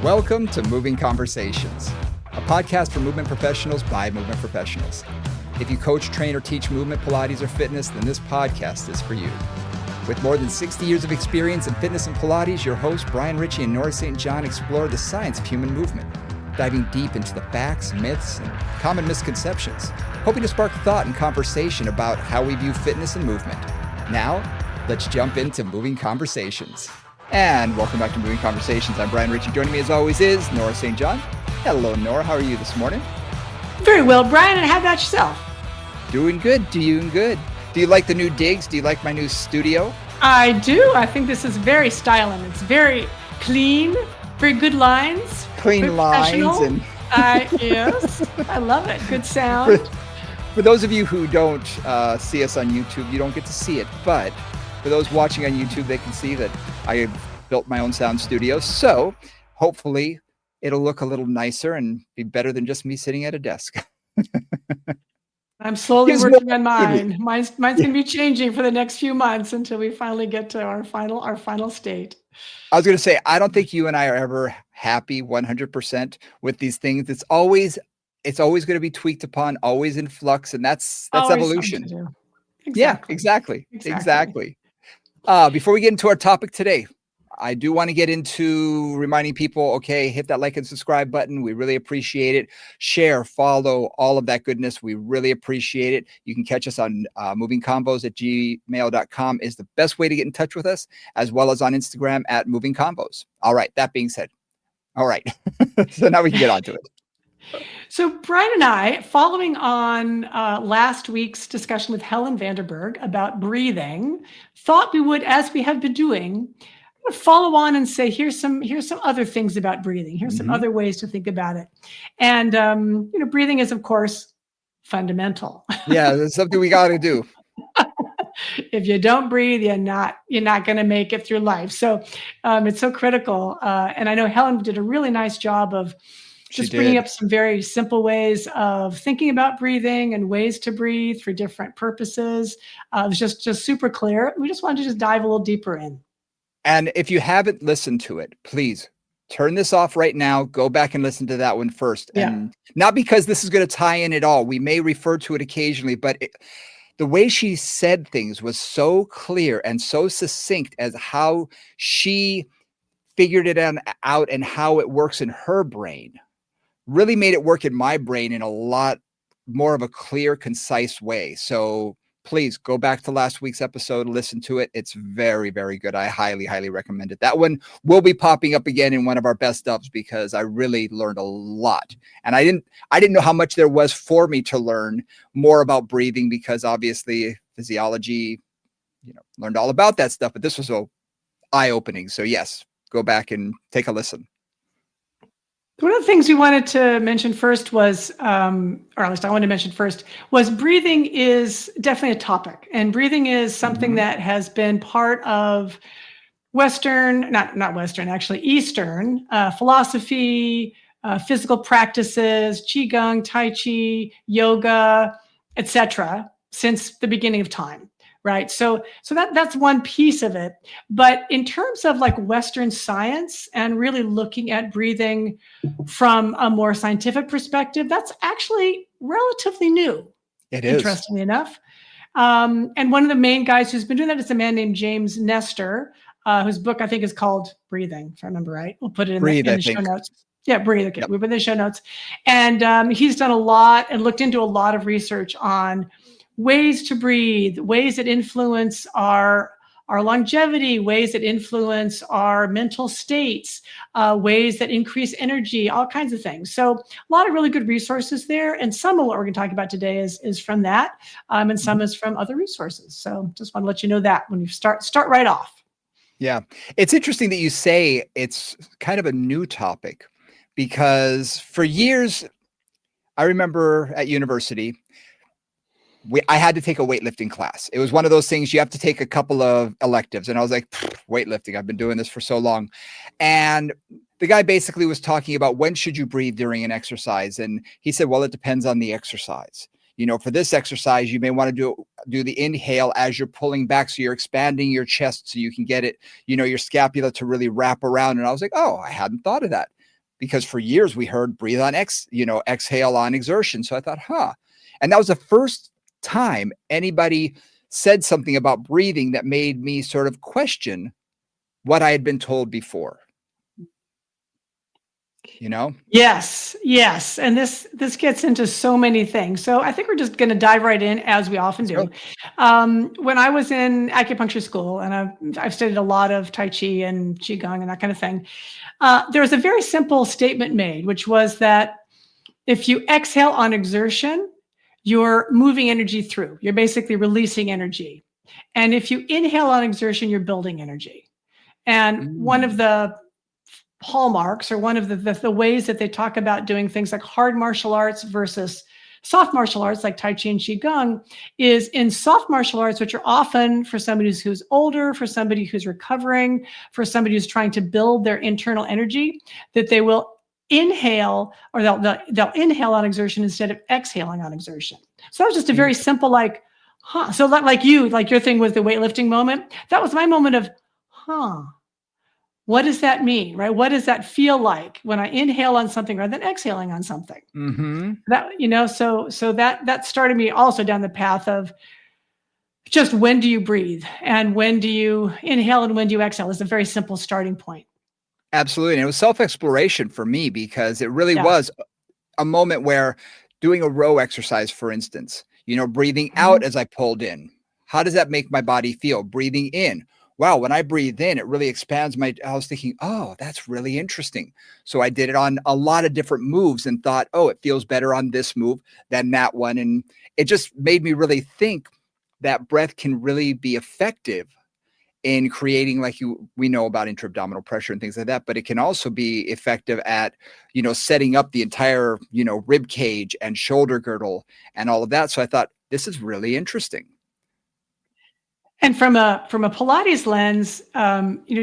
Welcome to Moving Conversations, a podcast for movement professionals by movement professionals. If you coach, train, or teach movement, Pilates, or fitness, then this podcast is for you. With more than 60 years of experience in fitness and Pilates, your hosts, Brian Ritchie and Nora St. John, explore the science of human movement, diving deep into the facts, myths, and common misconceptions, hoping to spark thought and conversation about how we view fitness and movement. Now, let's jump into Moving Conversations. And welcome back to Moving Conversations. I'm Brian Ritchie. Joining me as always is Nora St. John. Hello, Nora. How are you this morning? Very well, Brian. And how about yourself? Doing good. Doing good. Do you like the new digs? Do you like my new studio? I do. I think this is very styling. It's very clean, very good lines. Clean lines. And yes, I love it. Good sound. For those of you who don't see us on YouTube, you don't get to see it. But for those watching on YouTube, they can see that I have built my own sound studio. So hopefully it'll look a little nicer and be better than just me sitting at a desk. I'm slowly working on mine. Mine's going to be changing for the next few months until we finally get to our final state. I was going to say, I don't think you and I are ever happy 100% with these things. It's always going to be tweaked upon, always in flux, and that's always evolution. Exactly. Yeah, exactly. Before we get into our topic today, I do want to get into reminding people, okay, hit that like and subscribe button. We really appreciate it. Share, follow, all of that goodness. We really appreciate it. You can catch us on movingcombos@gmail.com is the best way to get in touch with us, as well as on Instagram @movingcombos. All right, that being said. All right, so now we can get on to it. So Brian and I, following on last week's discussion with Helen Vanderberg about breathing, thought we would, as we have been doing, follow on and say, here's some other things about breathing. Here's some other ways to think about it. And, breathing is, of course, fundamental. Yeah, that's something we got to do. If you don't breathe, you're not going to make it through life. So it's so critical. And I know Helen did a really nice job of just bringing up some very simple ways of thinking about breathing and ways to breathe for different purposes. It was just super clear. We just wanted to just dive a little deeper in. And if you haven't listened to it, please turn this off right now. Go back and listen to that one first. Yeah. And not because this is going to tie in at all. We may refer to it occasionally, but the way she said things was so clear and so succinct as how she figured it out and how it works in her brain. Really made it work in my brain in a lot more of a clear, concise way. So please go back to last week's episode, listen to it. It's very, very good. I highly, highly recommend it. That one will be popping up again in one of our best ofs because I really learned a lot. And I didn't know how much there was for me to learn more about breathing because obviously physiology, learned all about that stuff, but this was so eye-opening. So yes, go back and take a listen. One of the things we wanted to mention first was, or at least I wanted to mention first, was breathing is definitely a topic. And breathing is something that has been part of Western, not Western, actually Eastern philosophy, physical practices, Qigong, Tai Chi, yoga, etc., since the beginning of time. Right. So that's one piece of it. But in terms of like Western science and really looking at breathing from a more scientific perspective, that's actually relatively new. It is. Interestingly enough. And one of the main guys who's been doing that is a man named James Nestor, whose book I think is called Breathing, if I remember right. We'll put it in the show notes. Yeah, Breathe. Okay, yep. We put in the show notes. And he's done a lot and looked into a lot of research on ways to breathe, ways that influence our longevity, ways that influence our mental states, ways that increase energy, all kinds of things. So a lot of really good resources there. And some of what we're going to talk about today is from that, and some is from other resources. So just want to let you know that when you start right off. Yeah. It's interesting that you say it's kind of a new topic because for years, I remember at university, I had to take a weightlifting class. It was one of those things you have to take a couple of electives. And I was like, weightlifting, I've been doing this for so long. And the guy basically was talking about when should you breathe during an exercise? And he said, well, it depends on the exercise. For this exercise, you may want to do the inhale as you're pulling back. So you're expanding your chest so you can get it, your scapula to really wrap around. And I was like, oh, I hadn't thought of that. because for years we heard breathe on exhale on exertion. So I thought, and that was the first time anybody said something about breathing that made me sort of question what I had been told before. Yes, yes. And this gets into so many things. So I think we're just going to dive right in, as we often do. When I was in acupuncture school, and I've studied a lot of Tai Chi and Qigong and that kind of thing, there was a very simple statement made, which was that if you exhale on exertion, you're moving energy through. You're basically releasing energy. And if you inhale on exertion, you're building energy. And one of the hallmarks, or one of the ways that they talk about doing things like hard martial arts versus soft martial arts like Tai Chi and Qigong, is in soft martial arts, which are often for somebody who's older, for somebody who's recovering, for somebody who's trying to build their internal energy, that they will inhale, or they'll inhale on exertion instead of exhaling on exertion. So that was just a very simple, So like your thing with the weightlifting moment, that was my moment of, what does that mean, right? What does that feel like when I inhale on something rather than exhaling on something? That, so that started me also down the path of just, when do you breathe and when do you inhale and when do you exhale is a very simple starting point. Absolutely. And it was self-exploration for me, because it really was a moment where doing a row exercise, for instance, breathing out as I pulled in, how does that make my body feel? Breathing in, wow, when I breathe in, it really expands I was thinking, oh, that's really interesting. So I did it on a lot of different moves and thought, oh, it feels better on this move than that one. And it just made me really think that breath can really be effective in creating, we know about intra-abdominal pressure and things like that, but it can also be effective at, setting up the entire, rib cage and shoulder girdle and all of that. So I thought, this is really interesting. And from a Pilates lens,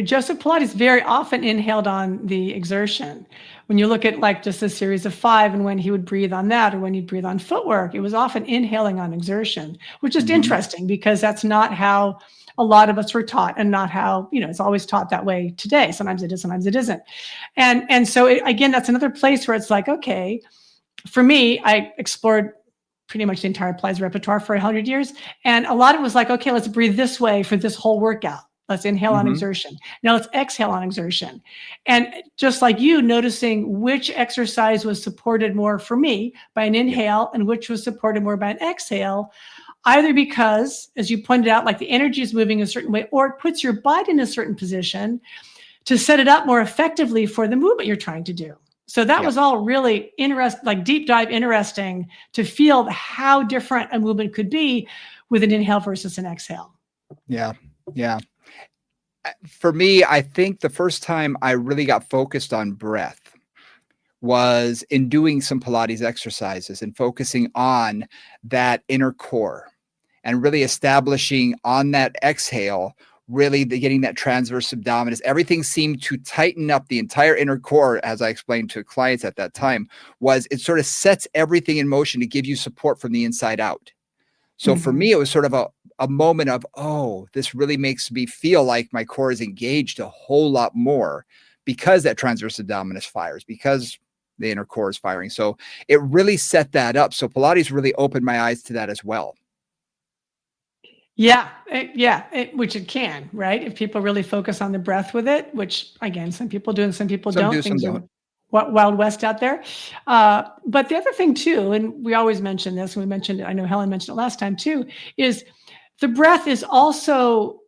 Joseph Pilates very often inhaled on the exertion. When you look at just a series of 5, and when he would breathe on that, or when he'd breathe on footwork, it was often inhaling on exertion, which is interesting, because that's not how a lot of us were taught, and not how, it's always taught that way today. Sometimes it is, sometimes it isn't. And so again, that's another place where it's like, okay, for me, I explored pretty much the entire Pilates repertoire for 100 years. And a lot of it was like, okay, let's breathe this way for this whole workout. Let's inhale on exertion. Now let's exhale on exertion. And just like you, noticing which exercise was supported more for me by an inhale and which was supported more by an exhale, either because, as you pointed out, like the energy is moving a certain way, or it puts your body in a certain position to set it up more effectively for the movement you're trying to do. So that was all really interesting, like deep dive interesting, to feel how different a movement could be with an inhale versus an exhale. Yeah. Yeah. For me, I think the first time I really got focused on breath was in doing some Pilates exercises and focusing on that inner core and really establishing on that exhale, really getting that transverse abdominis. Everything seemed to tighten up the entire inner core, as I explained to clients at that time, was it sort of sets everything in motion to give you support from the inside out. So for me, it was sort of a moment of, oh, this really makes me feel like my core is engaged a whole lot more, because that transverse abdominis fires, because the inner core is firing. So it really set that up. So Pilates really opened my eyes to that as well. Yeah, which it can, right? If people really focus on the breath with it, which again, some people do and some people don't. Do, Things some are Wild West out there. But the other thing too, and we always mention this, and we mentioned it, I know Helen mentioned it last time too, is the breath is also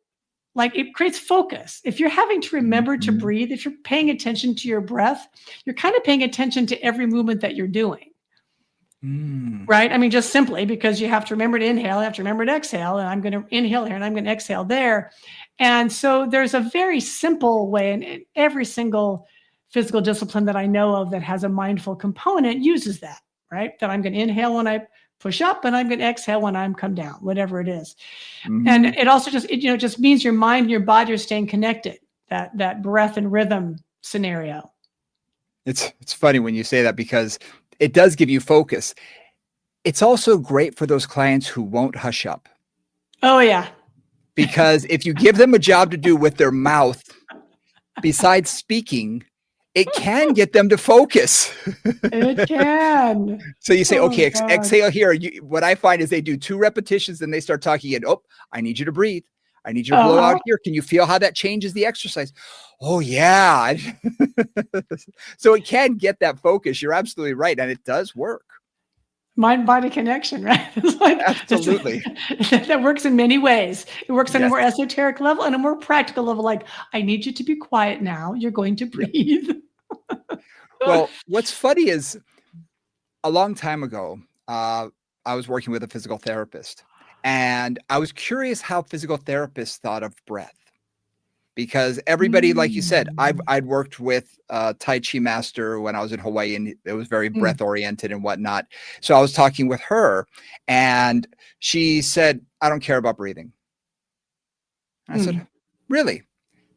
like, it creates focus. If you're having to remember to breathe, if you're paying attention to your breath, you're kind of paying attention to every movement that you're doing. Right? I mean, just simply because you have to remember to inhale, you have to remember to exhale, and I'm going to inhale here and I'm going to exhale there. And so there's a very simple way, and every single physical discipline that I know of that has a mindful component uses that, right? That I'm going to inhale when I push up and I'm going to exhale when I'm come down, whatever it is. And it also just means your mind and your body are staying connected, that breath and rhythm scenario. It's funny when you say that, because it does give you focus. It's also great for those clients who won't hush up. Oh, yeah. Because if you give them a job to do with their mouth, besides speaking, It can get them to focus. It can. So you say, Oh okay, God. exhale here. What I find is they do 2 repetitions, then they start talking again. Oh, I need you to breathe. I need you to blow out Uh-huh. here. Can you feel how that changes the exercise? Oh yeah. So it can get that focus. You're absolutely right. And it does work. Mind-body connection, right? It's like Absolutely. that works in many ways. It works on a Yes. more esoteric level and a more practical level. Like, I need you to be quiet now. You're going to Yep. breathe. Well, what's funny is a long time ago, I was working with a physical therapist, and I was curious how physical therapists thought of breath. Because everybody, like you said, Mm. I'd worked with a Tai Chi master when I was in Hawaii, and it was very Mm. breath oriented and whatnot. So I was talking with her, and she said, "I don't care about breathing." I said, Mm. "Really?"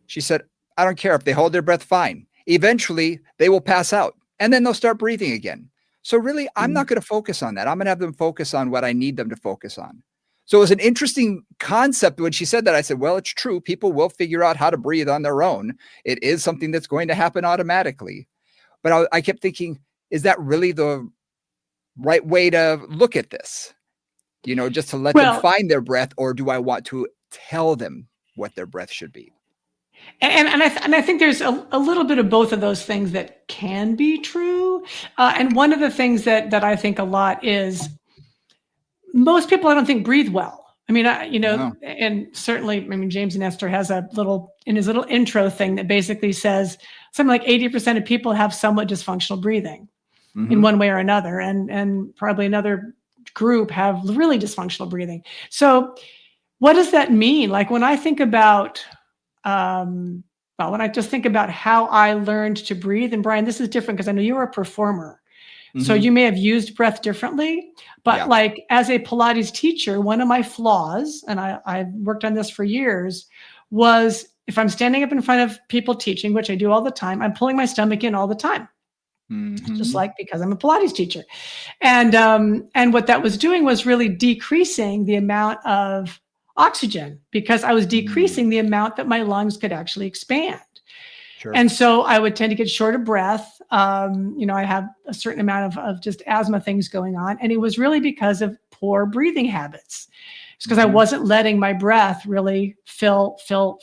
She said, "I don't care if they hold their breath fine. Eventually, they will pass out, and then they'll start breathing again. So really, I'm Mm. not going to focus on that. I'm going to have them focus on what I need them to focus on." So it was an interesting concept when she said that. I said, "Well, it's true. People will figure out how to breathe on their own. It is something that's going to happen automatically." But I kept thinking, is that really the right way to look at this? Just to let them Well, find their breath, or do I want to tell them what their breath should be? and I think there's a little bit of both of those things that can be true. And one of the things that I think a lot is most people I don't think breathe well. I mean, No. and certainly, I mean, James Nestor has a little in his little intro thing that basically says something like 80% of people have somewhat dysfunctional breathing in Hmm. one way or another, and probably another group have really dysfunctional breathing. So, what does that mean? Like when I think about when I just think about how I learned to breathe, and Brian, this is different because I know you're a performer. So Hmm. you may have used breath differently, but Yeah. like as a Pilates teacher, one of my flaws, and I've worked on this for years, was if I'm standing up in front of people teaching, which I do all the time, I'm pulling my stomach in all the time, just Hmm. like because I'm a Pilates teacher. And what that was doing was really decreasing the amount of oxygen because I was Mm. decreasing the amount that my lungs could actually expand. Sure. And so I would tend to get short of breath. I have a certain amount of just asthma things going on. And it was really because of poor breathing habits. It's because I Mhm. wasn't letting my breath really fill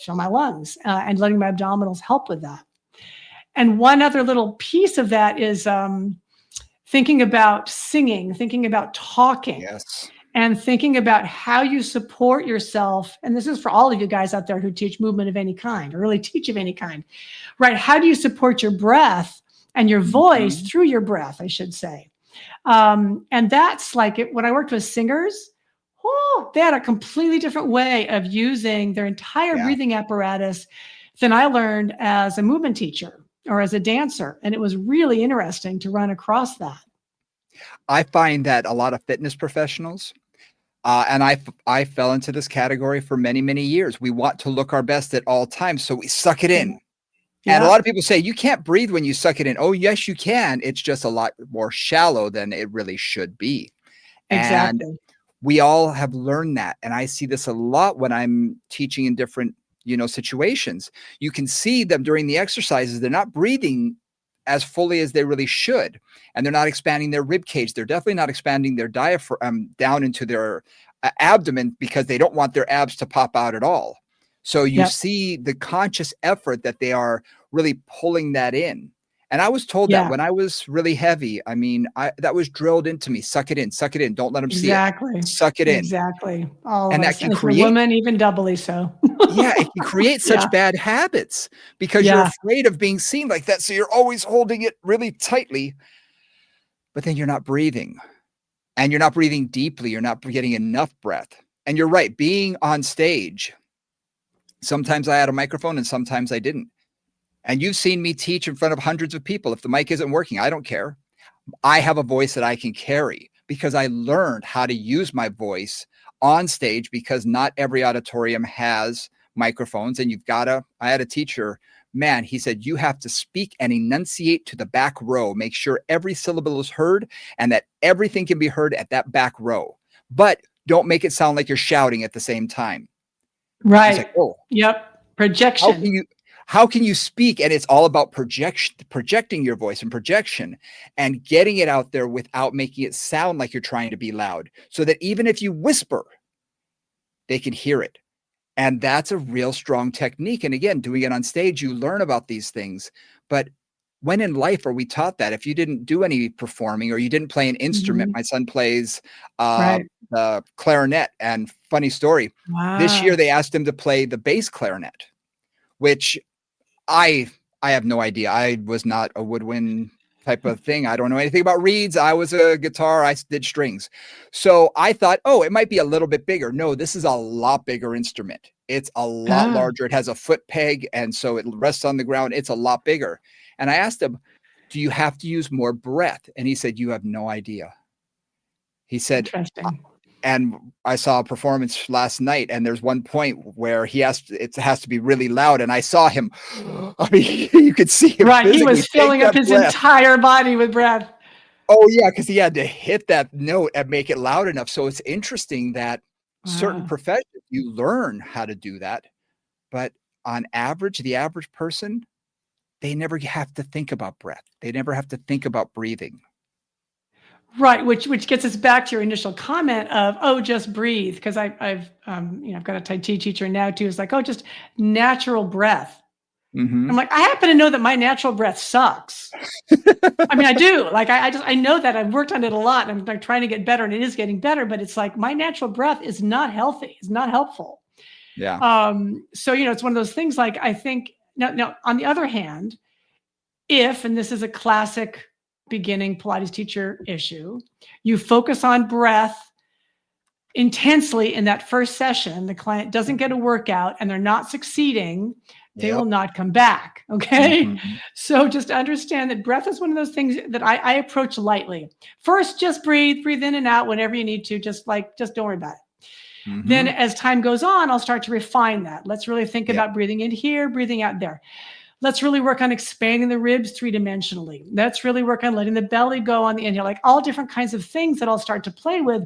my lungs and letting my abdominals help with that. And one other little piece of that is thinking about singing, thinking about talking, Yes. and thinking about how you support yourself. And this is for all of you guys out there who teach movement of any kind or really teach of any kind, right? How do you support your breath and your voice Mhm. through your breath, I should say? And that's like it. When I worked with singers, oh, they had a completely different way of using their entire Yeah. breathing apparatus than I learned as a movement teacher or as a dancer. And it was really interesting to run across that. I find that a lot of fitness professionals, and I fell into this category for many, many years. We want to look our best at all times, so we suck it Yeah. in. And a lot Yep. of people say, "You can't breathe when you suck it in." Oh, yes, you can. It's just a lot more shallow than it really should be. And Exactly. we all have learned that, and I see this a lot when I'm teaching in different, situations. You can see them during the exercises, they're not breathing as fully as they really should, and they're not expanding their rib cage. They're definitely not expanding their diaphragm down into their abdomen because they don't want their abs to pop out at all. So you Yep. see the conscious effort that they are really pulling that in. And I was told that Yeah. when I was really heavy. I mean, that was drilled into me. Suck it in, suck it in. Don't let them see it. Exactly. Suck it in. Exactly. All of And that us. can And if you're a create, woman, even doubly so. yeah, it can create Yeah. such bad habits because you're Yeah. afraid of being seen like that. So you're always holding it really tightly, but then you're not breathing and you're not breathing deeply. You're not getting enough breath. And you're right, being on stage, sometimes I had a microphone and sometimes I didn't. And you've seen me teach in front of hundreds of people. If the mic isn't working, I don't care. I have a voice that I can carry because I learned how to use my voice on stage because not every auditorium has microphones. And I had a teacher, man, he said, you have to speak and enunciate to the back row, make sure every syllable is heard and that everything can be heard at that back row. But don't make it sound like you're shouting at the same time. He's like, Right. oh, Yep. how can Projection. you? how can you speak? And it's all about projecting your voice and projection and getting it out there without making it sound like you're trying to be loud, so that even if you whisper, they can hear it. And that's a real strong technique. And again, doing it on stage, you learn about these things. But when in life are we taught that? If you didn't do any performing or you didn't play an instrument, Mhm. my son plays Right. the clarinet. And funny story, this year Wow. they asked him to play the bass clarinet, which I I have no idea. I was not a woodwind type of thing. I don't know anything about reeds. I was a guitar. I did strings. So I thought, oh, it might be a little bit bigger. No, this is a lot bigger instrument. It's a lot Ah, larger. It has a foot peg, and so it rests on the ground. It's a lot bigger. And I asked him, do you have to use more breath? And he said, you have no idea. He said, interesting. and I saw a performance last night, and there's one point where it has to be really loud, and I saw him. I mean, you could see him Right, he physically was take filling up that his breath. entire body with breath. Oh yeah, because he had to hit that note and make it loud enough. So it's interesting that certain Wow. professions you learn how to do that, but on average, the average person, they never have to think about breath. They never have to think about breathing. Right, which gets us back to your initial comment of, "Oh, just breathe," 'cause I've got a Tai Chi teacher now too, it's like, "Oh, just natural breath." I'm Mhm. like, "I happen to know that my natural breath sucks." I mean, I do, like, I know that I've worked on it a lot, and I'm, like, trying to get better, and it is getting better, but it's like my natural breath is not healthy, it's not helpful. Yeah. So, it's one of those things, like, I think now, on the other hand, if, and this is a classic beginning Pilates teacher issue, you focus on breath intensely in that first session, the client doesn't get a workout and they're not succeeding, they will Yep. not come back. Okay. Mhm. So just understand that breath is one of those things that I approach lightly. First, just breathe in and out whenever you need to, just don't worry about it. Then Mhm. as time goes on, I'll start to refine that. Let's really think Yep. about breathing in here, breathing out there. Let's really work on expanding the ribs three-dimensionally. Let's really work on letting the belly go on the inhale, like all different kinds of things that I'll start to play with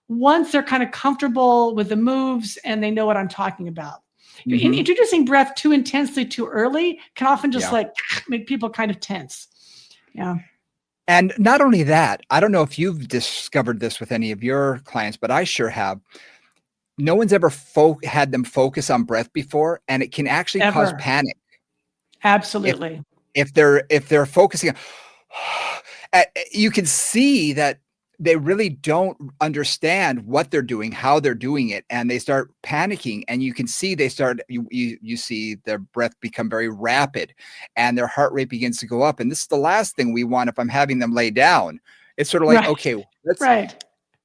once they're kind of comfortable with the moves and they know what I'm talking about. Mhm. Introducing breath too intensely too early can often just Yeah. like make people kind of tense. Yeah. And not only that, I don't know if you've discovered this with any of your clients, but I sure have. No one's ever had them focus on breath before, and it can actually cause Ever. panic if Absolutely. they're focusing on you can see that they really don't understand what they're doing, how they're doing it, and they start panicking, and you can see they start you see their breath become very rapid, and their heart rate begins to go up, and this is the last thing we want if I'm having them lay down. It's sort of like, Right. "Okay, let's Right.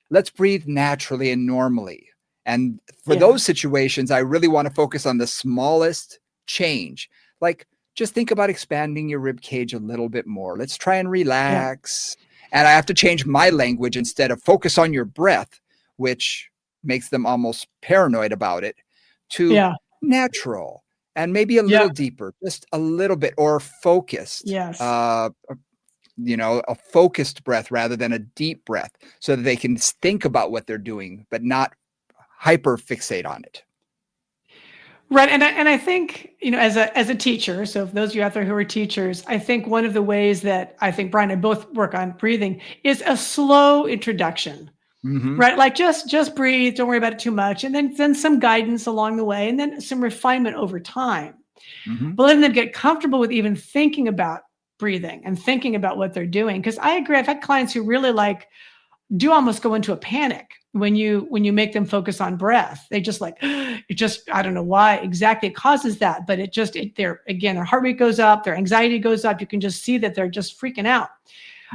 let's breathe naturally and normally." And for Yeah. those situations, I really want to focus on the smallest change. Like, just think about expanding your rib cage a little bit more. Let's try and Yeah. relax. And I have to change my language instead of focus on your breath, which makes them almost paranoid about it, to Yeah. natural and maybe a little Yep. deeper, just a little bit, or focused. Yes. A focused breath rather than a deep breath, so that they can think about what they're doing, but not hyper fixate on it. Right, and I think, as a teacher, so for those of you out there who are teachers, I think one of the ways that I think Brian and I both work on breathing is a slow introduction, Mhm, right? Like just breathe, don't worry about it too much, and then some guidance along the way, and then some refinement over time. mhm, But letting them get comfortable with even thinking about breathing and thinking about what they're doing. Because I agree, I've had clients who really do almost go into a panic when you make them focus on breath. They just like it just I don't know why exactly it causes that, but their heart rate goes up, their anxiety goes up. You can just see that they're just freaking out.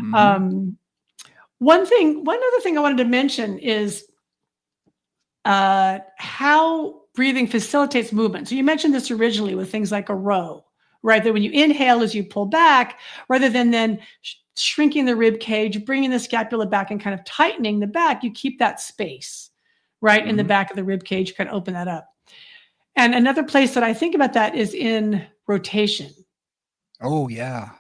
mhm. Um, one other thing I wanted to mention is how breathing facilitates movement. So you mentioned this originally with things like a row, right? That when you inhale, as you pull back, rather than then shrinking the rib cage, bringing the scapula back and kind of tightening the back, you keep that space, right? In the Mhm. back of the rib cage, kind of open that up. And another place that I think about that is in rotation. Oh, yeah.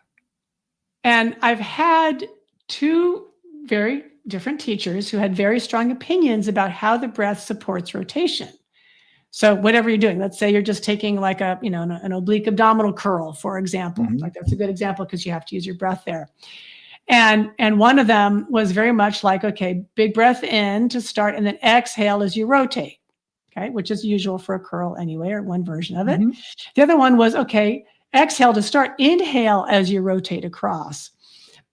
And I've had two very different teachers who had very strong opinions about how the breath supports rotation. So whatever you're doing, let's say you're just taking like a, an oblique abdominal curl, for example. Mhm. Like that's a good example because you have to use your breath there. And one of them was very much like, okay, big breath in to start, and then exhale as you rotate. Okay, which is usual for a curl anyway, or one version of it. Mhm. The other one was, okay, exhale to start, inhale as you rotate across.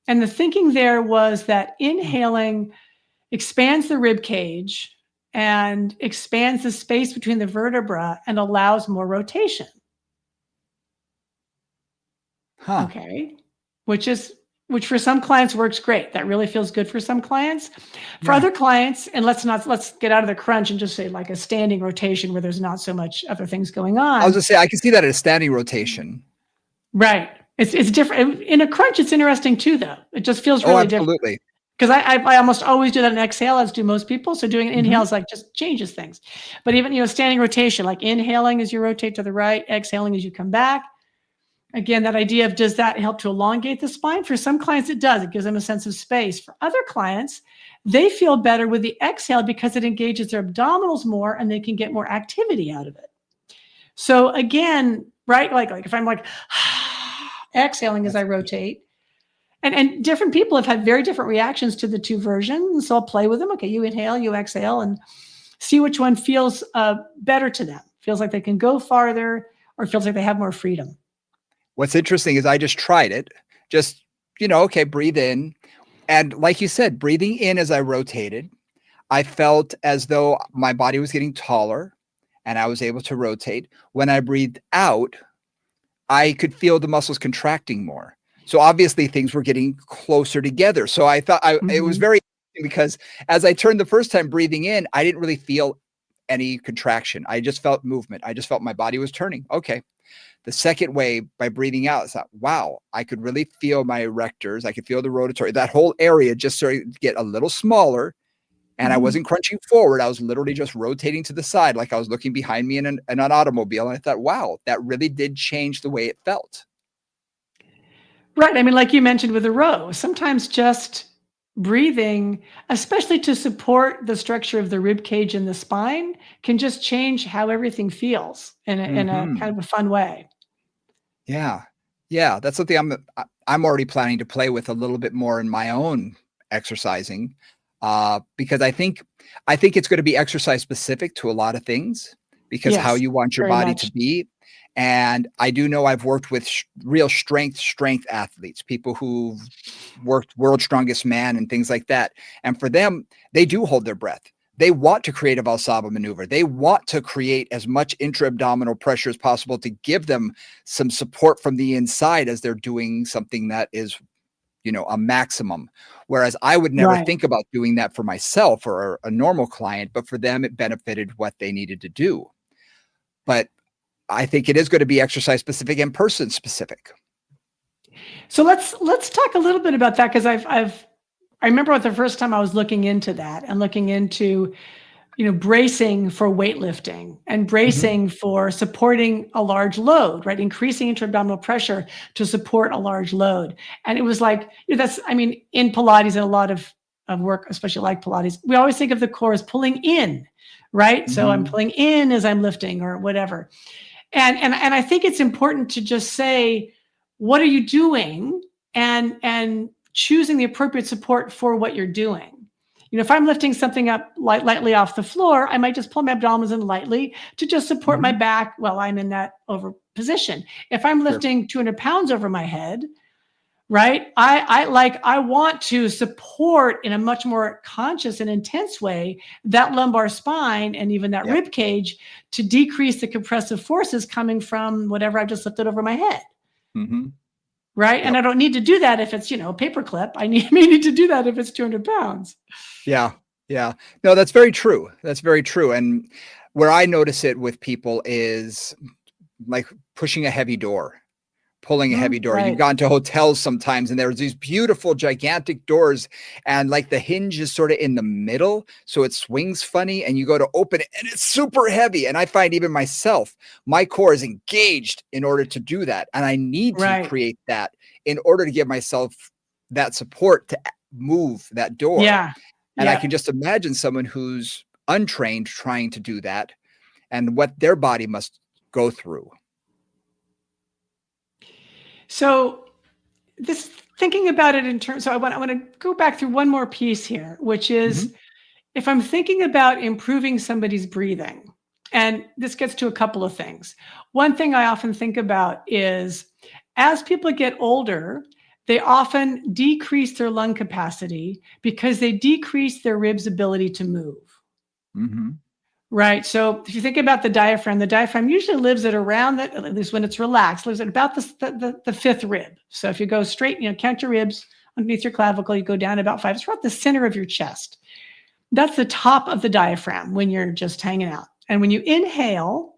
And the thinking there was that inhaling expands the rib cage and expands the space between the vertebra and allows more rotation. Huh. Okay. Which for some clients works great. That really feels good for some clients. For Yeah. other clients, and let's get out of the crunch and just say like a standing rotation where there's not so much other things going I was on. gonna say, I can see that as a standing rotation. Right. It's different. In a crunch, it's interesting too, though. It just feels Oh, really different. absolutely. Because I almost always do that in exhale, as do most people. So doing an inhale Mhm. is like just changes things. But even, standing rotation, like inhaling as you rotate to the right, exhaling as you come back. Again, that idea of, does that help to elongate the spine? For some clients, it does. It gives them a sense of space. For other clients, they feel better with the exhale because it engages their abdominals more and they can get more activity out of it. So again, right, like if I'm like exhaling as I That's rotate, and different people have had very different reactions to the two versions. So I'll play with them. Okay, you inhale, you exhale, and see which one feels better to them. Feels like they can go farther, or feels like they have more freedom. What's interesting is I just tried it. Just, okay, breathe in. And like you said, breathing in as I rotated, I felt as though my body was getting taller and I was able to rotate. When I breathed out, I could feel the muscles contracting more. So obviously things were getting closer together. So I thought it was Mhm. very interesting because as I turned the first time breathing in, I didn't really feel any contraction. I just felt movement. I just felt my body was turning. Okay. The second way, by breathing out, I thought, wow, I could really feel my erectors. I could feel the rotatory. That whole area just started to get a little smaller. And I Mhm. wasn't crunching forward. I was literally just rotating to the side, like I was looking behind me in an automobile. And I thought, wow, that really did change the way it felt. Right. I mean, like you mentioned with the row, sometimes just breathing, especially to support the structure of the rib cage and the spine, can just change how everything feels in a kind Mhm. of a fun way. Yeah. Yeah, that's something I'm already planning to play with a little bit more in my own exercising, because I think it's gonna be exercise specific to a lot of things, because how Yes, you want your very body to much. be, and I do know I've worked with real strength athletes, people who've worked World's Strongest Man and things like that, and for them, they do hold their breath. They want to create a Valsalva maneuver. They want to create as much intra-abdominal pressure as possible to give them some support from the inside as they're doing something that is, a maximum. Whereas I would never Right. think about doing that for myself or a normal client, but for them, it benefited what they needed to do. But I think it is going to be exercise specific and person specific. So let's talk a little bit about that because I remember the first time I was looking into that and looking into bracing for weightlifting and Mhm. bracing for supporting a large load, right? Increasing intra-abdominal pressure to support a large load. And it was like, that's, I mean, in Pilates and a lot of work, especially like Pilates, we always think of the core as pulling in, right? So I'm Mhm. pulling in as I'm lifting or whatever. And I think it's important to just say, what are you doing? And choosing the appropriate support for what you're doing. If I'm lifting something up lightly off the floor, I might just pull my abdominals in lightly to just support my Mhm. back while I'm in that over position. If I'm Sure. lifting 200 pounds over my head, right? I want to support in a much more conscious and intense way that lumbar spine and even that Yep. rib cage to decrease the compressive forces coming from whatever I've just lifted over my head. Mhm. Right. And Yep. I don't need to do that if it's, a paperclip. May need to do that if it's 200 pounds. Yeah. Yeah. No, that's very true. That's very true. And where I notice it with people is like pushing a heavy door. Pulling a heavy door. You've Right. gone to hotels sometimes and there's these beautiful gigantic doors and like the hinge is sort of in the middle, so it swings funny and you go to open it and it's super heavy. And I find even myself, my core is engaged in order to do that. And I need to Right. create that in order to give myself that support to move that door. Yeah. And I Yeah. can just imagine someone who's untrained trying to do that and what their body must go through. So this thinking about it in terms, so I want to go back through one more piece here, which is Mhm. if I'm thinking about improving somebody's breathing, and this gets to a couple of things. One thing I often think about is as people get older, they often decrease their lung capacity because they decrease their ribs' ability to move. Mhm. Right. So if you think about the diaphragm usually lives at around that, at least when it's relaxed, lives at about the fifth rib. So if you go straight, count your ribs underneath your clavicle, you go down about five. It's about the center of your chest. That's the top of the diaphragm when you're just hanging out. And when you inhale,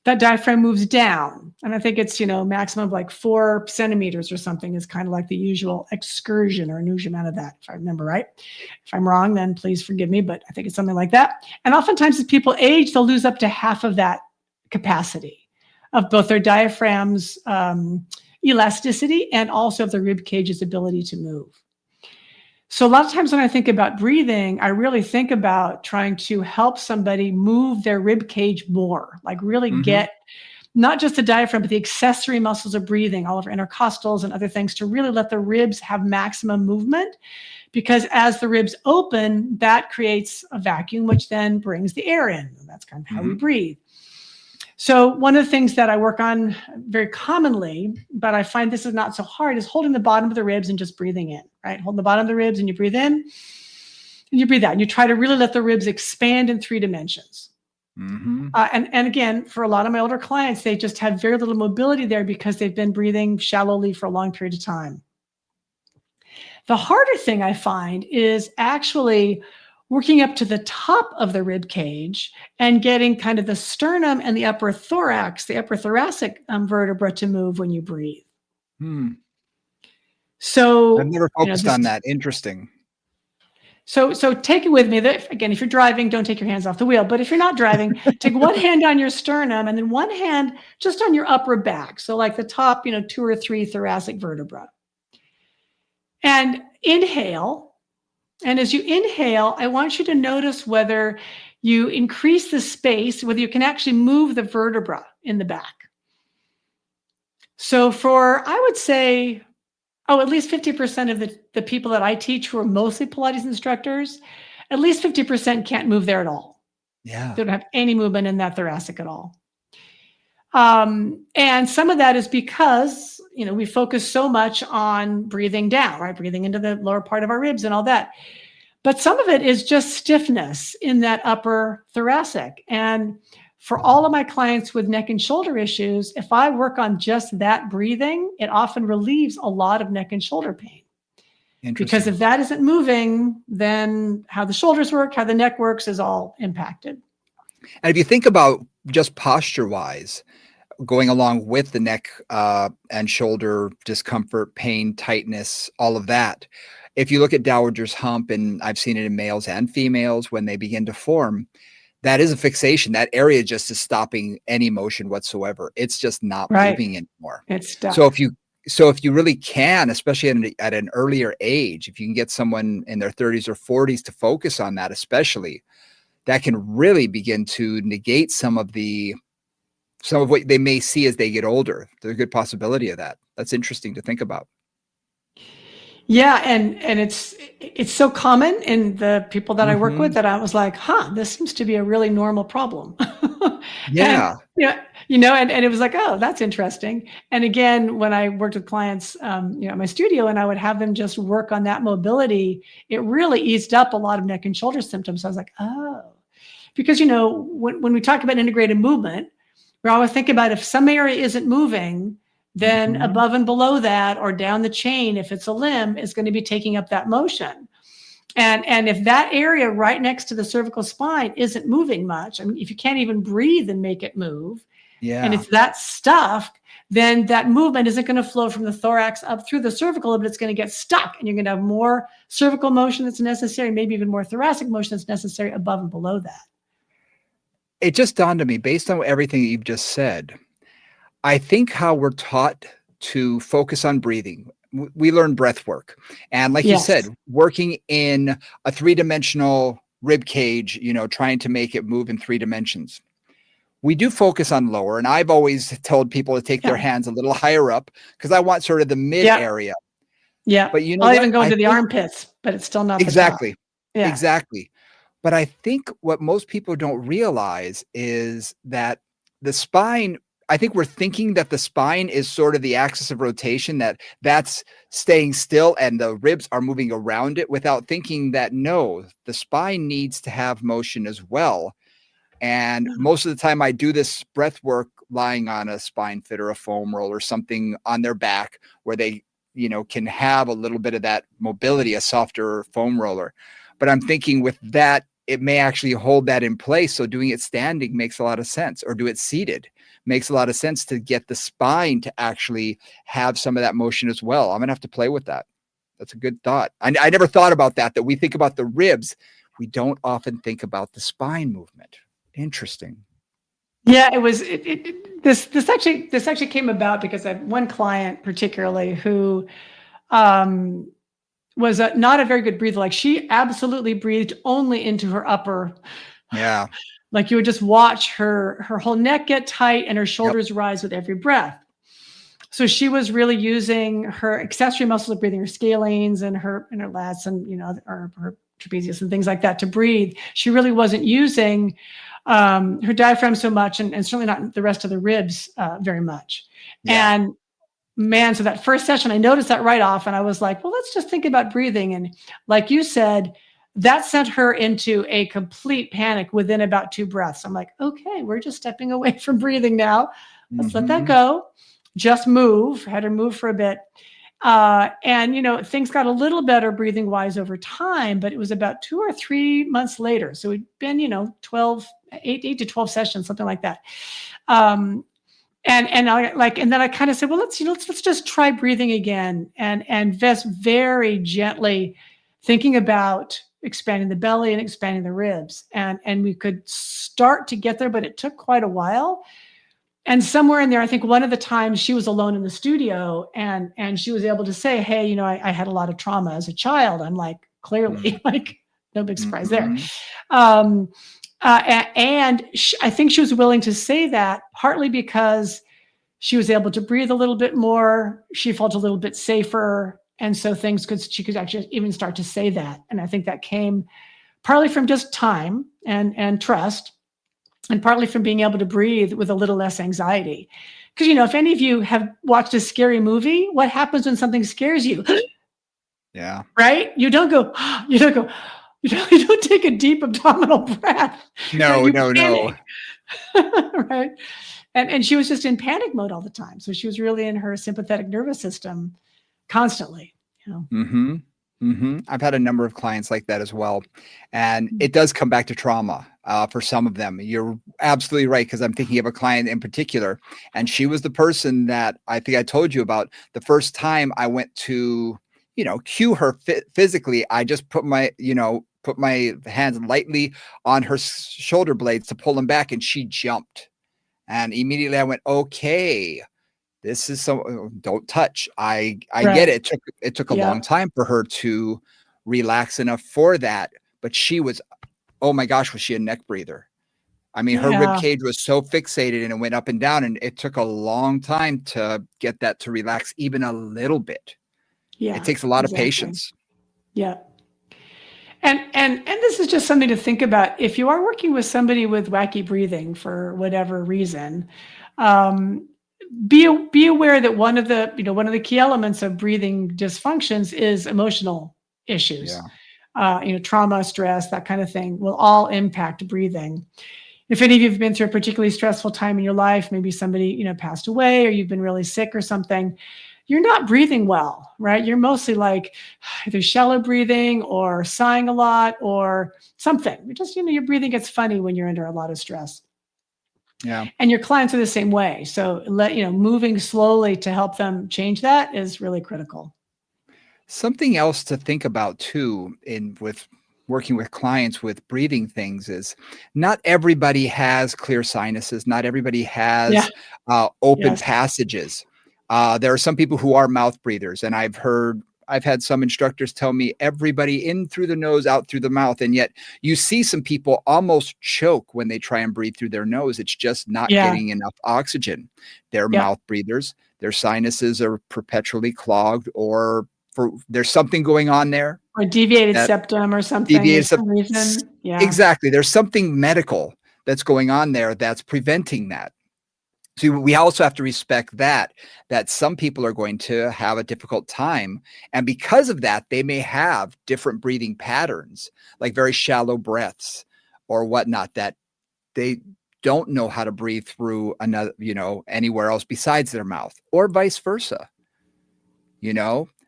that diaphragm moves down. And I think it's, maximum of like 4 centimeters or something is kind of like the usual excursion or an usual amount of that, if I remember right. If I'm wrong, then please forgive me, but I think it's something like that. And oftentimes as people age, they'll lose up to half of that capacity of both their diaphragm's elasticity and also of the rib cage's ability to move. So a lot of times when I think about breathing, I really think about trying to help somebody move their rib cage more, like really Mhm. get not just the diaphragm, but the accessory muscles of breathing, all of our intercostals and other things to really let the ribs have maximum movement. Because as the ribs open, that creates a vacuum, which then brings the air in. And that's kind of how we Mhm. breathe. So one of the things that I work on very commonly, but I find this is not so hard, is holding the bottom of the ribs and just breathing in, right? Hold the bottom of the ribs and you breathe in and you breathe out. And you try to really let the ribs expand in 3 dimensions. Mhm. And again, for a lot of my older clients, they just have very little mobility there because they've been breathing shallowly for a long period of time. The harder thing I find is actually working up to the top of the rib cage and getting kind of the sternum and the upper thorax, the upper thoracic vertebra to move when you breathe. Hmm. I've So, never focused this on is that. Interesting. so take it with me that again, if you're driving, don't take your hands off the wheel. But if you're not driving, take one hand on your sternum and then one hand just on your upper back. So like the top, 2 or 3 thoracic vertebra. And inhale. And as you inhale, I want you to notice whether you increase the space, whether you can actually move the vertebra in the back. So for, I would say, at least 50% of the people that I teach who are mostly Pilates instructors, at least 50% can't move there at all. Yeah. They don't have any movement in that thoracic at all. And some of that is because, we focus so much on breathing down, right? Breathing into the lower part of our ribs and all that. But some of it is just stiffness in that upper thoracic. And for all of my clients with neck and shoulder issues, if I work on just that breathing, it often relieves a lot of neck and shoulder pain. Because Interesting. if that isn't moving, then how the shoulders work, how the neck works is all impacted. And if you think about just posture-wise, going along with the neck, and shoulder discomfort, pain, tightness, all of that. If you look at dowager's hump, and I've seen it in males and females when they begin to form, that is a fixation. That area just is stopping any motion whatsoever. It's just not Right. moving anymore. It's So stuck. if you really can, especially at an earlier age, if you can get someone in their 30s or 40s to focus on that, especially, that can really begin to negate some of what they may see as they get older. There's a good possibility of that. That's interesting to think about. Yeah, and it's so common in the people that I work with Mhm. that I was like, this seems to be a really normal problem. And Yeah. and it was like, oh, that's interesting. And again, when I worked with clients, at my studio, and I would have them just work on that mobility, it really eased up a lot of neck and shoulder symptoms. I was like, oh, because when we talk about integrated movement, we always think about if some area isn't moving, then Mhm. above and below that or down the chain, if it's a limb, is going to be taking up that motion. And if that area right next to the cervical spine isn't moving much, I mean, if you can't even breathe and make it move, and Yeah. it's that stuffed, then that movement isn't going to flow from the thorax up through the cervical, but it's going to get stuck, and you're going to have more cervical motion that's necessary, maybe even more thoracic motion that's necessary above and below that. It just dawned on me based on everything that you've just said. I think how we're taught to focus on breathing. We learn breath work. And like you Yes. said, working in a three-dimensional rib cage, trying to make it move in 3 dimensions. We do focus on lower, and I've always told people to take their Yeah. hands a little higher up because I want sort of the mid Yeah. area. Yeah. But you know I'll even what? go I into the think armpits, but it's still not the top. exactly, Yeah. exactly. But I think what most people don't realize is that the spine, I think we're thinking that the spine is sort of the axis of rotation, that's staying still and the ribs are moving around it without thinking that no, the spine needs to have motion as well. And Yeah. most of the time I do this breath work lying on a spine fit or a foam roll or something on their back where they, can have a little bit of that mobility, a softer foam roller. But I'm thinking with that, it may actually hold that in place. So doing it standing makes a lot of sense, or do it seated makes a lot of sense to get the spine to actually have some of that motion as well. I'm gonna have to play with that. That's a good thought. I never thought about that we think about the ribs. We don't often think about the spine movement. Interesting. Yeah, it was this actually came about because I have one client particularly who um was not a very good breather. Like she absolutely breathed only into her upper. Yeah. Like you would just watch her whole neck get tight and her Yep. shoulders rise with every breath. So she was really using her accessory muscles of breathing, her scalenes and her lats and her trapezius and things like that to breathe. She really wasn't using her diaphragm so much, and certainly not the rest of the ribs very much. Yeah. And man, so that first session, I noticed that right off, and I was like, well, let's just think about breathing. And like you said, that sent her into a complete panic within about 2 breaths. I'm like, okay, we're just stepping away from breathing now. Let's let that Mhm. go. Just move. Had her move for a bit. And things got a little better breathing wise over time, but it was about 2 or 3 months later. So it'd been, 8 to 12 sessions, something like that. And then I kind of said, well, let's just try breathing again, and just very gently thinking about expanding the belly and expanding the ribs, and we could start to get there, but it took quite a while. And somewhere in there, I think one of the times she was alone in the studio, and she was able to say, hey, I had a lot of trauma as a child. I'm like, Mm. clearly, like, no big surprise there. Mhm. Um, I think she was willing to say that partly because she was able to breathe a little bit more. She felt a little bit safer. And so she could actually even start to say that. And I think that came partly from just time and trust, and partly from being able to breathe with a little less anxiety. Because, if any of you have watched a scary movie, what happens when something scares you? Yeah. Right? You don't go, you don't go, you don't take a deep abdominal breath. No, You no, no. panic. Right? And she was just in panic mode all the time. So she was really in her sympathetic nervous system constantly. Mhm. Mhm. I've had a number of clients like that as well, and Mm. it does come back to trauma, for some of them. You're absolutely right, because 'cause I'm thinking of a client in particular, and she was the person that I think I told you about. The first time I went to, cue her physically, I just put my hands lightly on her shoulder blades to pull them back, and she jumped. And immediately I went, "Okay, this is so don't touch." I get Right. it. It took a long Yeah. time for her to relax enough for that, but she was, oh my gosh, was she a neck breather. I mean, her rib Yeah. cage was so fixated and it went up and down, and it took a long time to get that to relax even a little bit. It Yeah. takes a lot of Exactly. patience. Yeah. And this is just something to think about. If you are working with somebody with wacky breathing for whatever reason, um, be aware that one of the key elements of breathing dysfunctions is emotional issues. Yeah. Trauma, stress, that kind of thing will all impact breathing. If any of you have been through a particularly stressful time in your life, maybe somebody passed away, or you've been really sick or something, you're not breathing well, right? You're mostly like either shallow breathing or sighing a lot or something. Your breathing gets funny when you're under a lot of stress. Yeah. And your clients are the same way. So moving slowly to help them change that is really critical. Something else to think about too in with working with clients with breathing things is not everybody has clear sinuses. Not everybody Yeah. has open Yes. passages. There are some people who are mouth breathers, and I've had some instructors tell me everybody in through the nose, out through the mouth. And yet you see some people almost choke when they try and breathe through their nose. It's just not Yeah. getting enough oxygen. They're Yep. mouth breathers. Their sinuses are perpetually clogged, or there's something going on there Or deviated that septum or something. deviates. There's some reason. Yeah. Exactly. There's something medical that's going on there that's preventing that. So we also have to respect that some people are going to have a difficult time. And because of that, they may have different breathing patterns, like very shallow breaths or whatnot, that they don't know how to breathe through another, anywhere else besides their mouth, or vice versa.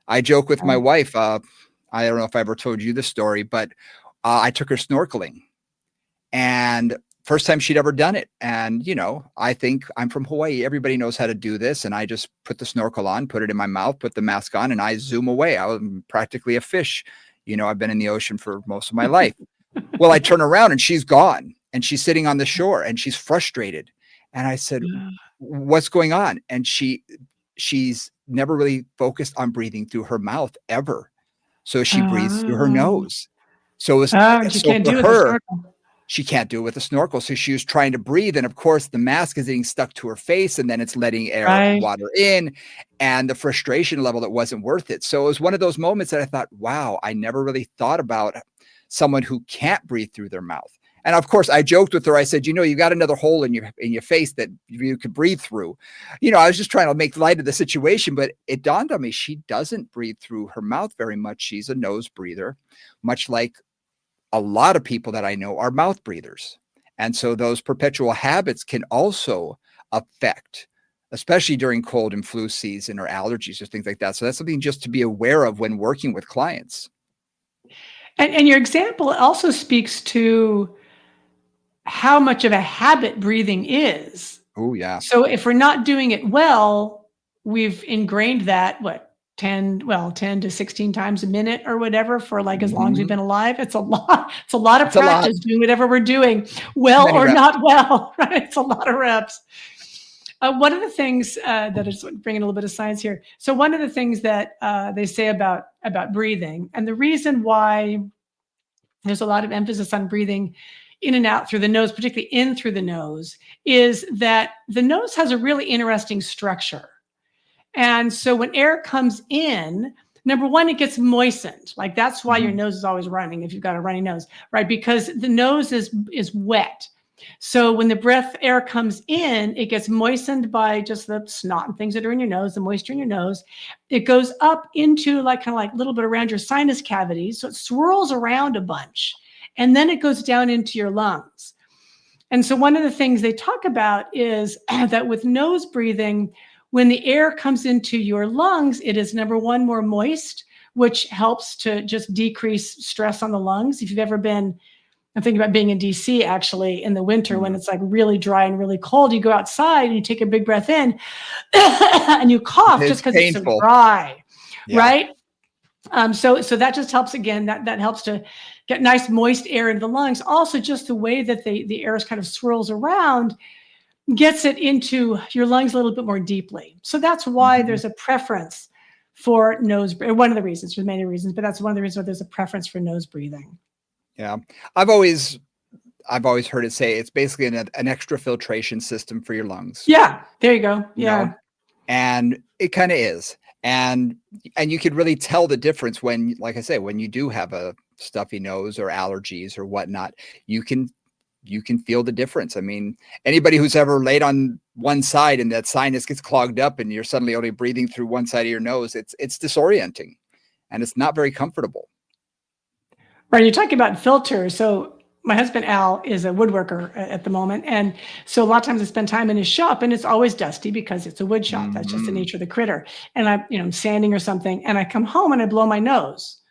I joke with my wife. I don't know if I ever told you this story, but I took her snorkeling, and first time she'd ever done it. And, I think I'm from Hawaii. Everybody knows how to do this. And I just put the snorkel on, put it in my mouth, put the mask on, and I zoom away. I was practically a fish. I've been in the ocean for most of my life. Well, I turn around and she's gone, and she's sitting on the shore and she's frustrated. And I said, what's going on? And she's never really focused on breathing through her mouth ever. So she breathes through her Oh. nose. So You so can't for do it with a her, snorkel. she can't do it with a snorkel. So she was trying to breathe. And of course, the mask is getting stuck to her face, and then it's letting Right. water in, and the frustration level, that wasn't worth it. So it was one of those moments that I thought, wow, I never really thought about someone who can't breathe through their mouth. And of course, I joked with her. I said, you got another hole in your face that you could breathe through. I was just trying to make light of the situation, but it dawned on me, she doesn't breathe through her mouth very much. She's a nose breather, much like a lot of people that I know are mouth breathers. And so those perpetual habits can also affect, especially during cold and flu season or allergies or things like that. So that's something just to be aware of when working with clients. And your example also speaks to how much of a habit breathing is. Oh, yeah. So if we're not doing it well, we've ingrained that 10 to 16 times a minute or whatever for like as long as we've been alive. It's a lot. It's a lot of It's a lot. practice doing whatever we're doing, well Many or reps. not well, right? It's a lot of reps. One of the things that is bringing a little bit of science here. So one of the things that they say about breathing, and the reason why there's a lot of emphasis on breathing in and out through the nose, particularly in through the nose, is that the nose has a really interesting structure. And so when air comes in, number one, it gets moistened. Like that's why your nose is always running if you've got a runny nose, right? Because the nose is wet. So when the air comes in, it gets moistened by just the snot and things that are in your nose, the moisture in your nose. It goes up into kind of a little bit around your sinus cavities. So it swirls around a bunch, and then it goes down into your lungs. And so one of the things they talk about is that with nose breathing, when the air comes into your lungs, it is number one, more moist, which helps to just decrease stress on the lungs. If you've ever been, I'm thinking about being in DC actually in the winter when it's like really dry and really cold, you go outside and you take a big breath in and you cough It's just because it's so painful. dry, Yeah. right? So that just helps again, that helps to get nice moist air into the lungs. Also, just the way that the air kind of swirls around gets it into your lungs a little bit more deeply. So that's why there's a preference for nose breathing. One of the reasons, there's many reasons, but that's one of the reasons why there's a preference for nose breathing. Yeah. I've always heard it say it's basically an extra filtration system for your lungs. Yeah, there you go. Yeah. And it kind of is. And you could really tell the difference when, like I say, when you do have a stuffy nose or allergies or whatnot, you can feel the difference. I mean, anybody who's ever laid on one side and that sinus gets clogged up and you're suddenly only breathing through one side of your nose, it's disorienting, and it's not very comfortable. Right. You're talking about filters. So my husband Al is a woodworker at the moment, and so a lot of times I spend time in his shop, and it's always dusty because it's a wood shop. That's just the nature of the critter. And I'm sanding or something, and I come home and I blow my nose,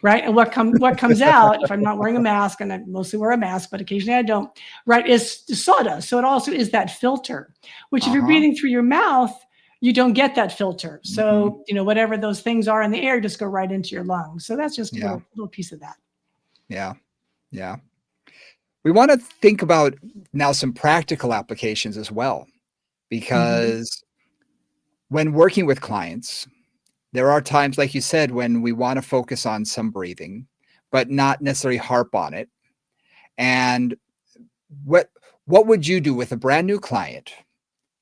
right? And what comes out if I'm not wearing a mask, and I mostly wear a mask, but occasionally I don't, right? Is the sawdust. So it also is that filter, which if you're breathing through your mouth, you don't get that filter. So whatever those things are in the air just go right into your lungs. So that's just a little piece of that. Yeah. Yeah. We want to think about now some practical applications as well, because when working with clients, There are times, like you said, when we want to focus on some breathing, but not necessarily harp on it. And what what would you do with a brand new client,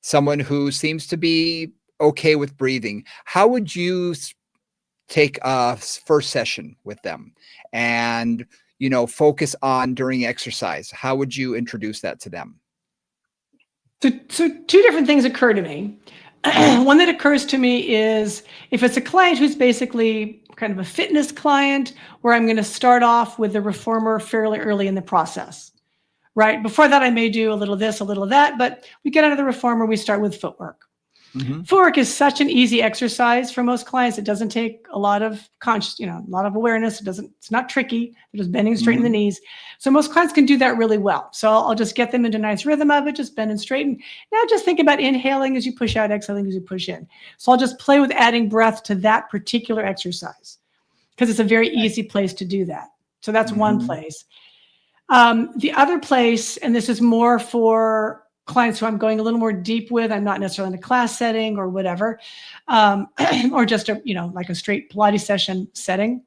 someone who seems to be okay with breathing? How would you take a first session with them and focus on during exercise? How would you introduce that to them? So two different things occur to me. One that occurs to me is if it's a client who's basically kind of a fitness client, where I'm going to start off with the reformer fairly early in the process, right? Before that, I may do a little of this, a little of that, but we get out of the reformer, we start with footwork. Mm-hmm. Footwork is such an easy exercise for most clients. It doesn't take a lot of a lot of awareness. It's not tricky. They're just bending straight in the Mm-hmm. knees. So most clients can do that really well. So I'll just get them into a nice rhythm of it, just bend and straighten. Now just think about inhaling as you push out, exhaling as you push in. So I'll just play with adding breath to that particular exercise because it's a very easy place to do that. So that's one Mm-hmm. place. The other place, and this is more for clients who I'm going a little more deep with, I'm not necessarily in a class setting or whatever, or just like a straight Pilates session setting,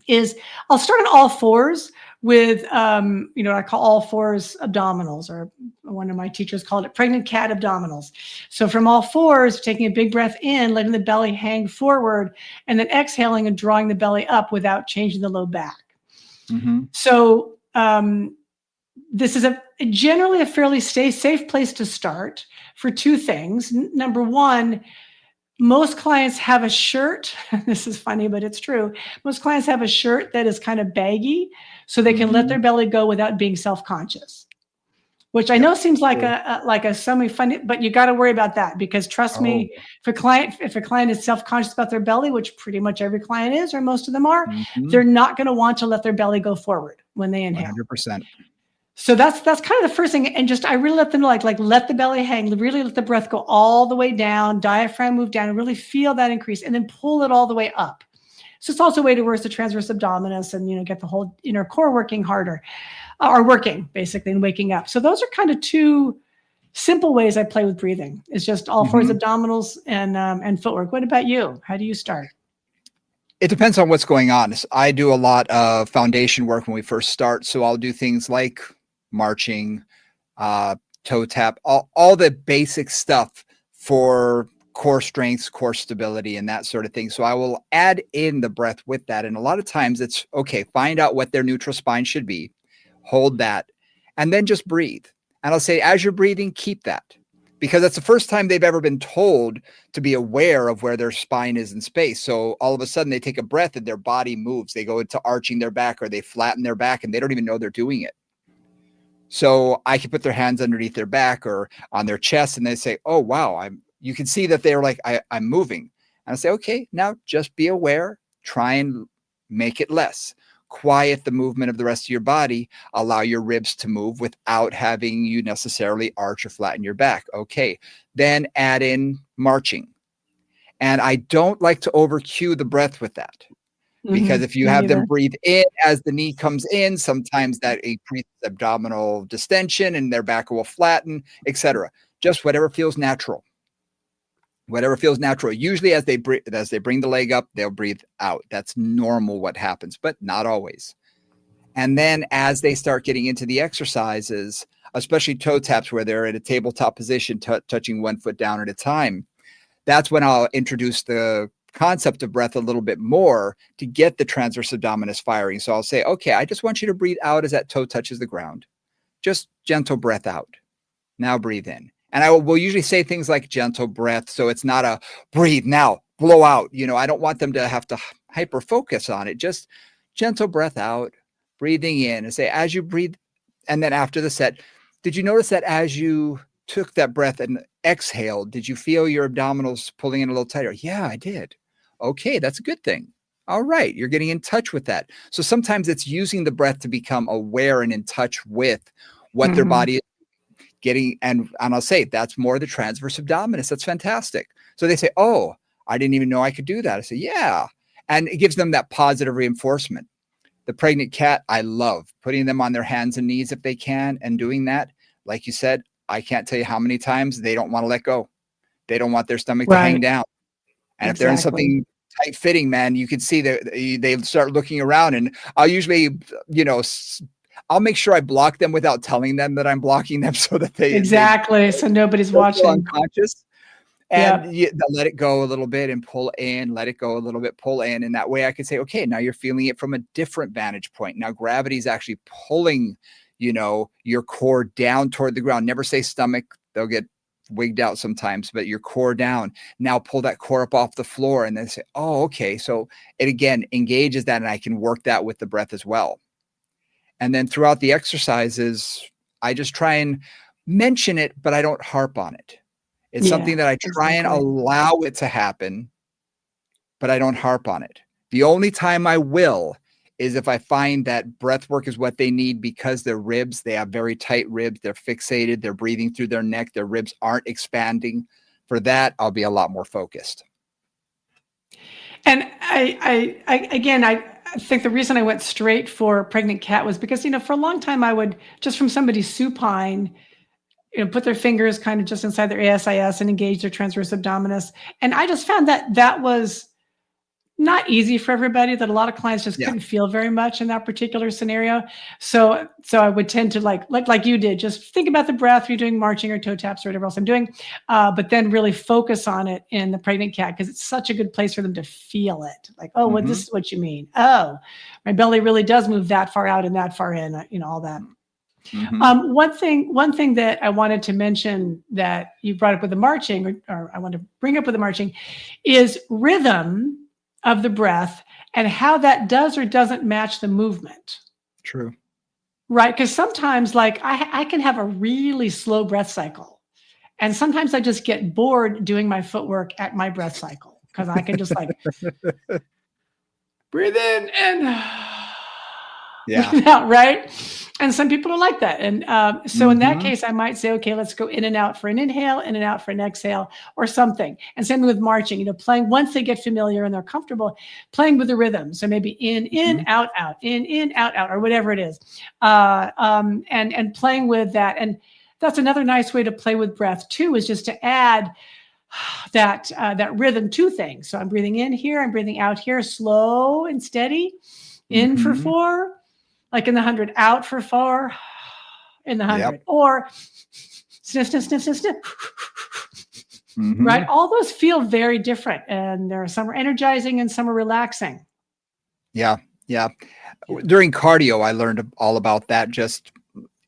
is I'll start on all fours with, I call all fours abdominals, or one of my teachers called it pregnant cat abdominals. So from all fours, taking a big breath in, letting the belly hang forward, and then exhaling and drawing the belly up without changing the low back. Mm-hmm. So this is generally a fairly safe place to start for two things. Number one, most clients have a shirt. This is funny, but it's true. Most clients have a shirt that is kind of baggy, so they can let Mm-hmm. their belly go without being self-conscious. Which I Yep. know seems like True. a semi funny, but you got to worry about that because trust Oh. me, if a client is self-conscious about their belly, which pretty much every client is, or most of them are, Mm-hmm. they're not going to want to let their belly go forward when they inhale. 100%. So that's kind of the first thing. And just, I really let them know, like let the belly hang, really let the breath go all the way down, diaphragm move down, and really feel that increase, and then pull it all the way up. So it's also a way to work the transverse abdominis and, get the whole inner core working harder, or working basically and waking up. So those are kind of two simple ways I play with breathing. It's just all fours Mm-hmm. abdominals and footwork. What about you? How do you start? It depends on what's going on. I do a lot of foundation work when we first start. So I'll do things like marching, uh, toe tap, all the basic stuff for core strengths, core stability, and that sort of thing. So I will add in the breath with that. And a lot of times it's okay, find out what their neutral spine should be, hold that, and then just breathe. And I'll say, as you're breathing, keep that, because that's the first time they've ever been told to be aware of where their spine is in space. So all of a sudden they take a breath and their body moves. They go into arching their back or they flatten their back and they don't even know they're doing it. So I can put their hands underneath their back or on their chest and they say, oh, wow, you can see that they're like, I'm moving. And I say, okay, now just be aware, try and make it less. Quiet the movement of the rest of your body, allow your ribs to move without having you necessarily arch or flatten your back. Okay, then add in marching. And I don't like to over cue the breath with that. Because if you Me have them neither. breathe in as the knee comes in, sometimes that increases abdominal distension and their back will flatten, etc. Just whatever feels natural. Whatever feels natural. Usually as they bring the leg up, they'll breathe out. That's normal what happens, but not always. And then as they start getting into the exercises, especially toe taps where they're in a tabletop position, touching one foot down at a time, that's when I'll introduce the concept of breath a little bit more to get the transverse abdominis firing. So I'll say, okay, I just want you to breathe out as that toe touches the ground. Just gentle breath out. Now breathe in. And will usually say things like gentle breath. So it's not a breathe now, blow out. I don't want them to have to hyper focus on it. Just gentle breath out, breathing in, and say, as you breathe. And then after the set, did you notice that as you took that breath and exhaled, did you feel your abdominals pulling in a little tighter? Yeah, I did. Okay, that's a good thing. All right, you're getting in touch with that. So sometimes it's using the breath to become aware and in touch with what their Mhm. body is getting. And I'll say that's more the transverse abdominis. That's fantastic. So they say, oh, I didn't even know I could do that. I say, yeah. And it gives them that positive reinforcement. The pregnant cat, I love putting them on their hands and knees if they can and doing that. Like you said, I can't tell you how many times they don't want to let go. They don't want their stomach to hang Right. down. And if they're in Exactly. something tight fitting, man, you can see that they start looking around, and I'll usually, you know, I'll make sure I block them without telling them that I'm blocking them so that they Exactly. So nobody's don't feel watching. unconscious. And Yep. they'll let it go a little bit and pull in, let it go a little bit, pull in. And that way I can say, okay, now you're feeling it from a different vantage point. Now gravity is actually pulling, you know, your core down toward the ground. Never say stomach. They'll get wigged out sometimes, but your core down. Now pull that core up off the floor and then say, oh, okay. So it again engages that, and I can work that with the breath as well. And then throughout the exercises, I just try and mention it, but I don't harp on it. It's Yeah, something that I try and exactly. allow it to happen, but I don't harp on it. The only time I will is if I find that breath work is what they need because their ribs, they have very tight ribs, they're fixated, they're breathing through their neck, their ribs aren't expanding. For that, I'll be a lot more focused. And I think the reason I went straight for pregnant cat was because, you know, for a long time I would just from somebody supine, you know, put their fingers kind of just inside their ASIS and engage their transverse abdominis. And I just found that that was not easy for everybody, that a lot of clients just Yeah. couldn't feel very much in that particular scenario. So I would tend to like you did, just think about the breath. You're doing marching or toe taps or whatever else I'm doing, but then really focus on it in the pregnant cat because it's such a good place for them to feel it. Like, oh, well, this is what you mean. Oh, my belly really does move that far out and that far in. You know, all that. Mm-hmm. One thing that I wanted to mention that you brought up with the marching, or I want to bring up with the marching, is rhythm of the breath and how that does or doesn't match the movement. True. Right? Because sometimes, like I can have a really slow breath cycle, and sometimes I just get bored doing my footwork at my breath cycle because I can just like breathe in and Yeah. breathe out, right? And some people are like that. And so in that Mm-hmm. case, I might say, okay, let's go in and out for an inhale, in and out for an exhale, or something. And same with marching, you know, playing once they get familiar and they're comfortable, playing with the rhythm. So maybe in, out, out, or whatever it is. And playing with that. And that's another nice way to play with breath too, is just to add that rhythm to things. So I'm breathing in here, I'm breathing out here, slow and steady, in for Mm-hmm. 4, like in the 100, out for 4, in the Yep. 100, or sniff, sniff, sniff, sniff, sniff. Mm-hmm. Right? All those feel very different, and there are some are energizing and some are relaxing. Yeah. Yeah. Yeah. During cardio, I learned all about that just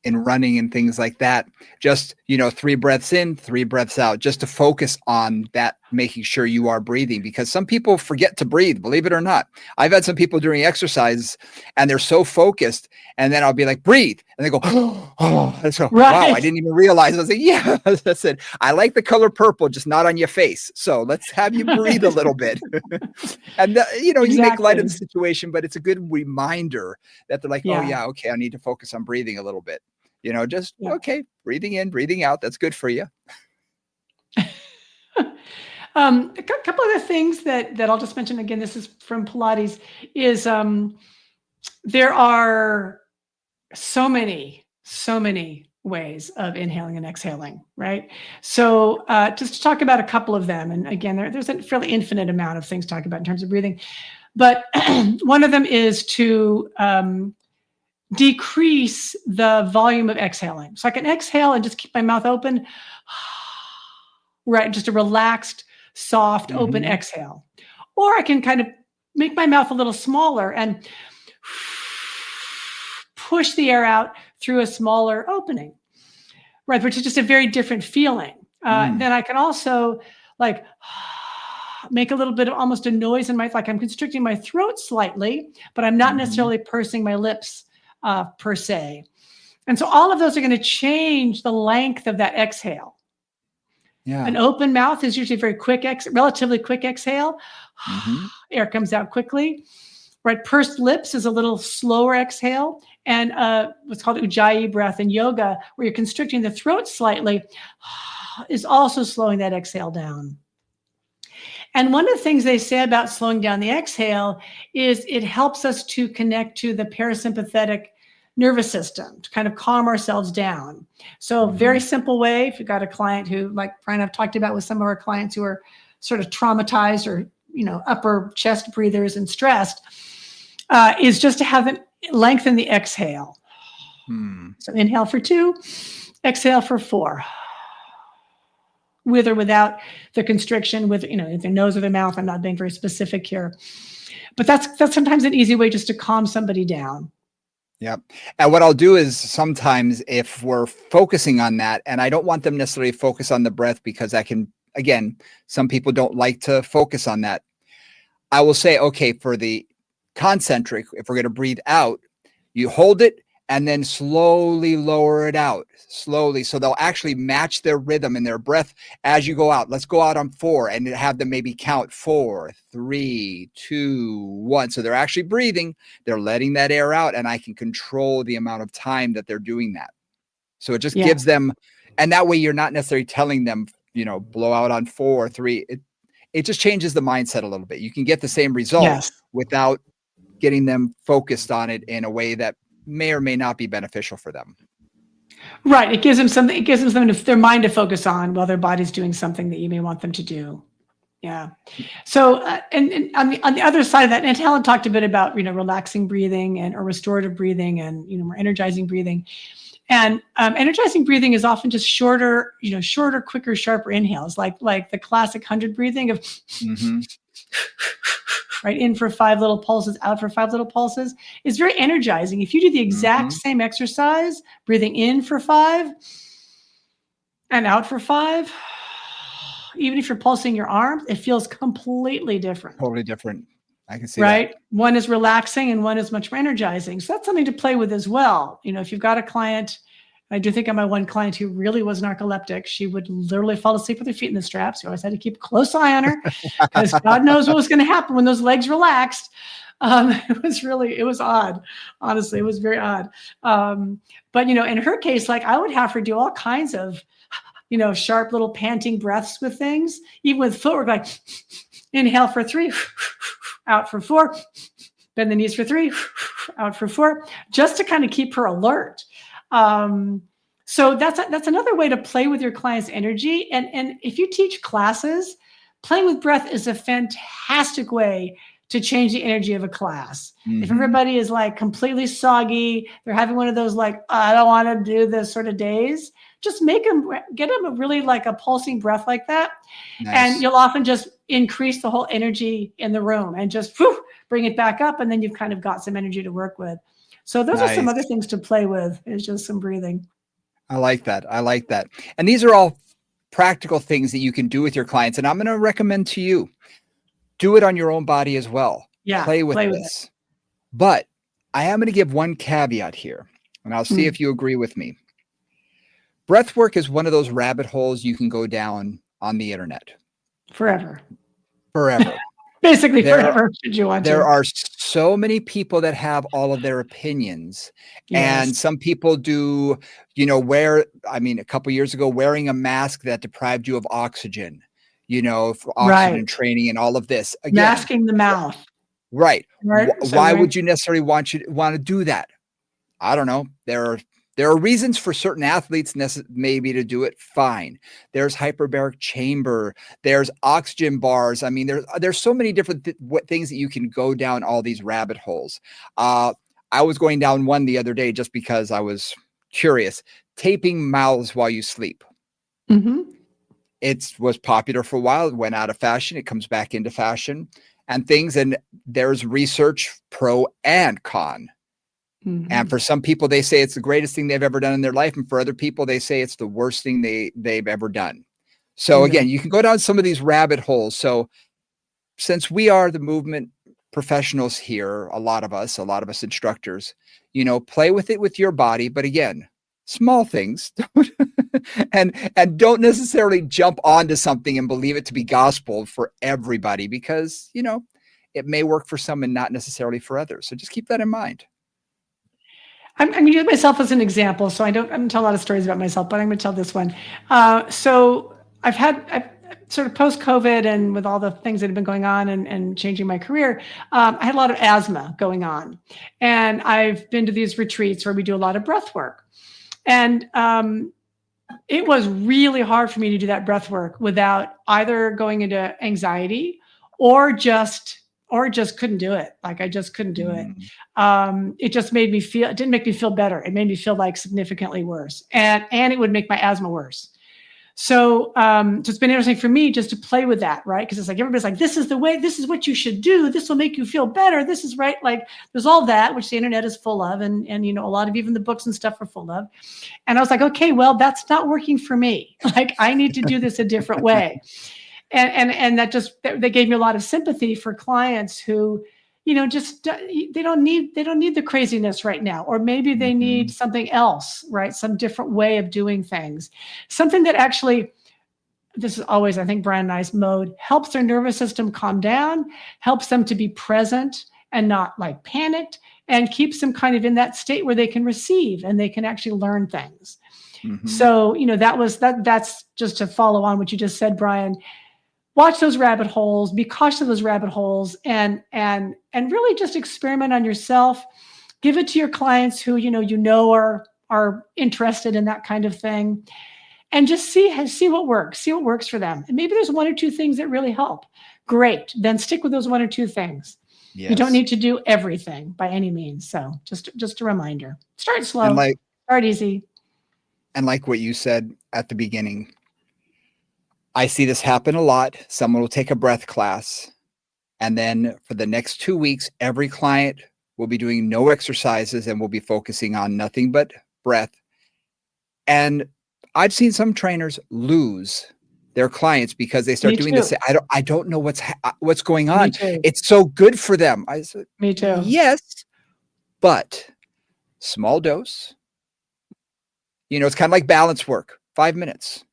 in running and things like that. Just, you know, 3 breaths in, 3 breaths out, just to focus on that, making sure you are breathing, because some people forget to breathe, believe it or not. I've had some people during exercise and they're so focused, and then I'll be like, breathe. And they go, oh, so, wow, I Right. didn't even realize. I was like, yeah, I said, I like the color purple, just not on your face. So let's have you breathe a little bit. And, you know, you make light of the Exactly. situation, but it's a good reminder that they're like, oh, Yeah. yeah, okay, I need to focus on breathing a little bit. You know, just Yeah. okay, breathing in, breathing out. That's good for you. A couple other things that I'll just mention again. This is from Pilates. Is there are so many ways of inhaling and exhaling, right? So just to talk about a couple of them, and again, there's a fairly infinite amount of things to talk about in terms of breathing, but one of them is to decrease the volume of exhaling. So I can exhale and just keep my mouth open, right? Just a relaxed, soft, open Mhm. exhale. Or I can kind of make my mouth a little smaller and push the air out through a smaller opening, right? Which is just a very different feeling. Mm. Then I can also like make a little bit of almost a noise in my, like I'm constricting my throat slightly, but I'm not Mhm. necessarily pursing my lips per se. And so all of those are going to change the length of that exhale. Yeah. An open mouth is usually a very quick, relatively quick exhale. Mhm. Air comes out quickly. Right, pursed lips is a little slower exhale, and what's called ujjayi breath in yoga, where you're constricting the throat slightly, is also slowing that exhale down. And one of the things they say about slowing down the exhale is it helps us to connect to the parasympathetic nervous system to kind of calm ourselves down. So, very Mhm. simple way. If you've got a client who, like Brian, I've talked about with some of our clients who are sort of traumatized or, upper chest breathers and stressed, is just to have them lengthen the exhale. So inhale for 2, exhale for 4. With or without the constriction, with their nose or their mouth. I'm not being very specific here, but that's sometimes an easy way just to calm somebody down. Yep. And what I'll do is sometimes if we're focusing on that, and I don't want them necessarily to focus on the breath because that can, again, some people don't like to focus on that. I will say, okay, for the concentric, if we're going to breathe out, you hold it and then slowly lower it out, slowly. So they'll actually match their rhythm and their breath as you go out. Let's go out on 4 and have them maybe count 4, 3, 2, 1. So they're actually breathing, they're letting that air out, and I can control the amount of time that they're doing that. So it just gives them, and that way you're not necessarily telling them, blow out on 4, 3. It just changes the mindset a little bit. You can get the same result without getting them focused on it in a way that may or may not be beneficial for them. Right. It gives them something. It gives them something to their mind to focus on while their body's doing something that you may want them to do. Yeah. So, and on the other side of that, and Helen talked a bit about relaxing breathing or restorative breathing and more energizing breathing. And energizing breathing is often just shorter, quicker, sharper inhales, like the classic 100 breathing of. Right, in for 5 little pulses, out for 5 little pulses, is very energizing. If you do the exact same exercise, breathing in for 5 and out for 5, even if you're pulsing your arms, it feels completely different. Totally different. I can see right? that. One is relaxing and one is much more energizing. So that's something to play with as well. If you've got a client, I do think of my one client who really was narcoleptic. She would literally fall asleep with her feet in the straps. You always had to keep a close eye on her because God knows what was going to happen when those legs relaxed. It was odd. Honestly, it was very odd. But, in her case, I would have her do all kinds of, sharp little panting breaths with things, even with footwork, like inhale for 3, out for 4, bend the knees for 3, out for 4, just to kind of keep her alert. So that's another way to play with your client's energy. And if you teach classes, playing with breath is a fantastic way to change the energy of a class. Mm-hmm. If everybody is completely soggy, they're having one of those I don't want to do this sort of days, just get them a really a pulsing breath like that. Nice. And you'll often just increase the whole energy in the room and just bring it back up. And then you've kind of got some energy to work with. So those are some other things to play with, is just some breathing. I like that. And these are all practical things that you can do with your clients. And I'm going to recommend to you, do it on your own body as well. Yeah, play with this. But I am going to give one caveat here, and I'll see if you agree with me. Breath work is one of those rabbit holes you can go down on the internet. Forever. Basically forever, should you want to. There are so many people that have all of their opinions. Yes. And some people do, a couple years ago, wearing a mask that deprived you of oxygen, for oxygen training and all of this. Again, masking the mouth. Right. Why would you necessarily want to do that? I don't know. There are reasons for certain athletes maybe to do it. Fine. There's hyperbaric chamber. There's oxygen bars. I mean, there's so many different things that you can go down all these rabbit holes. I was going down one the other day just because I was curious. Taping mouths while you sleep. Mm-hmm. It was popular for a while. It went out of fashion. It comes back into fashion and things. And there's research pro and con. Mm-hmm. And for some people, they say it's the greatest thing they've ever done in their life. And for other people, they say it's the worst thing they've ever done. So again, you can go down some of these rabbit holes. So since we are the movement professionals here, a lot of us instructors, play with it with your body. But again, small things and don't necessarily jump onto something and believe it to be gospel for everybody, because, it may work for some and not necessarily for others. So just keep that in mind. I'm going to use myself as an example. So I'm going to tell a lot of stories about myself, but I'm going to tell this one. So I've sort of post-COVID and with all the things that have been going on and changing my career, I had a lot of asthma going on. And I've been to these retreats where we do a lot of breath work. And It was really hard for me to do that breath work without either going into anxiety or just couldn't do it. Like I just couldn't do it. Mm, It just made me feel, it didn't make me feel better. It made me feel like significantly worse. And it would make my asthma worse. So, so it's been interesting for me just to play with that, right? Because it's like everybody's like, this is the way, this is what you should do. This will make you feel better. This is right. Like there's all that, which the internet is full of, and you know, a lot of even the books and stuff are full of. And I was like, okay, well, that's not working for me. Like I need to do this a different way. And that just they gave me a lot of sympathy for clients who, you know, just they don't need the craziness right now, or maybe they need mhm, something else, right? Some different way of doing things, something that actually, this is always, I think, Brian and I's mode, helps their nervous system calm down, helps them to be present and not like panicked, and keeps them kind of in that state where they can receive and they can actually learn things. mhm, So, you know, that's just to follow on what you just said, Brian. Watch those rabbit holes, be cautious of those rabbit holes, and really just experiment on yourself. Give it to your clients who are interested in that kind of thing, and just see what works. See what works for them. And maybe there's one or two things that really help. Great. Then stick with those one or two things. You don't yes. need to do everything by any means. So just a reminder. Start And slow, like start easy. and like what you said at the beginning, I see this happen a lot. Someone will take a breath class, and then for the next 2 weeks, every client will be doing no exercises and will be focusing on nothing but breath. And I've seen some trainers lose their clients because they start Me doing this. too. I don't know what's going Me on. too. It's so good for them. I said, Me too. yes, but small dose. It's kind of like balance work. 5 minutes.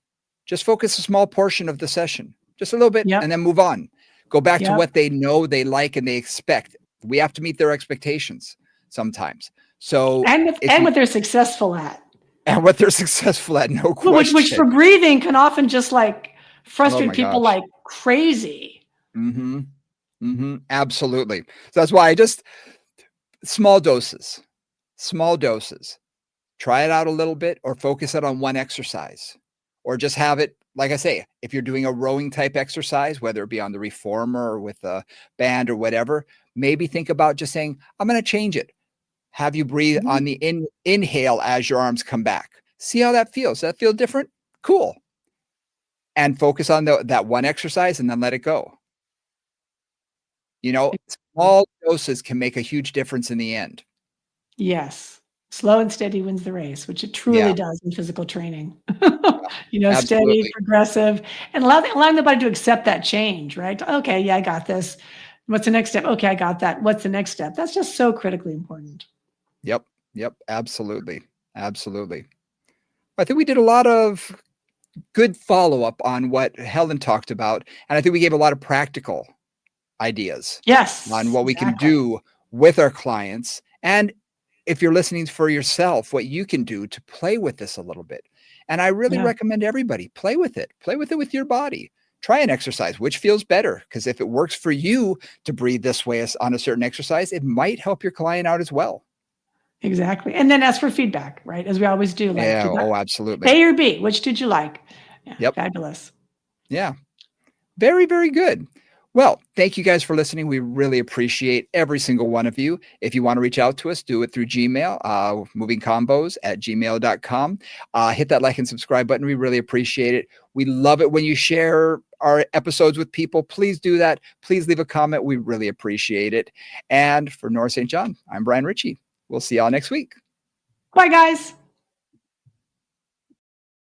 Just focus a small portion of the session, just a little bit, Yep. and then move on. Go back to Yep. what they know, they like, and they expect. We have to meet their expectations sometimes. So if And you what they're successful at. and what they're successful at, no Well, which for question. breathing can often just like Oh frustrate my people gosh. like crazy. Mm-hmm. Mm-hmm. Absolutely. So that's why I just small doses, small doses. Try it out a little bit or focus it on one exercise. Or just have it, like I say, if you're doing a rowing type exercise, whether it be on the reformer or with a band or whatever, maybe think about just saying, I'm going to change it. Have you breathe Mhm. on the inhale as your arms come back. See how that feels. Does that feel different? Cool. And focus on that one exercise and then let it go. Small doses can make a huge difference in the end. Yes. Slow and steady wins the race, which it truly Yeah, does in physical training. Steady, absolutely. progressive, and allowing the body to accept that change, right? Okay, yeah, I got this. What's the next step? Okay, I got that. What's the next step? That's just so critically important. Yep. Yep. Absolutely. Absolutely. I think we did a lot of good follow-up on what Helen talked about, and I think we gave a lot of practical ideas on Yes, what we can exactly. do with our clients, and if you're listening for yourself, what you can do to play with this a little bit. And I really Yeah, recommend everybody play with it. Play with it with your body. Try an exercise, which feels better, because if it works for you to breathe this way on a certain exercise, it might help your client out as well. exactly. And then ask for feedback, right? As we always do, like, Yeah, did that oh, absolutely. A or B, which did you like? Yeah, Yep. fabulous. Yeah. Very, very good. Well, thank you guys for listening. We really appreciate every single one of you. If you want to reach out to us, do it through Gmail, movingcombos@gmail.com. Hit that like and subscribe button. We really appreciate it. We love it when you share our episodes with people. Please do that. Please leave a comment. We really appreciate it. And for Nora St. John, I'm Brian Ritchie. We'll see y'all next week. Bye, guys.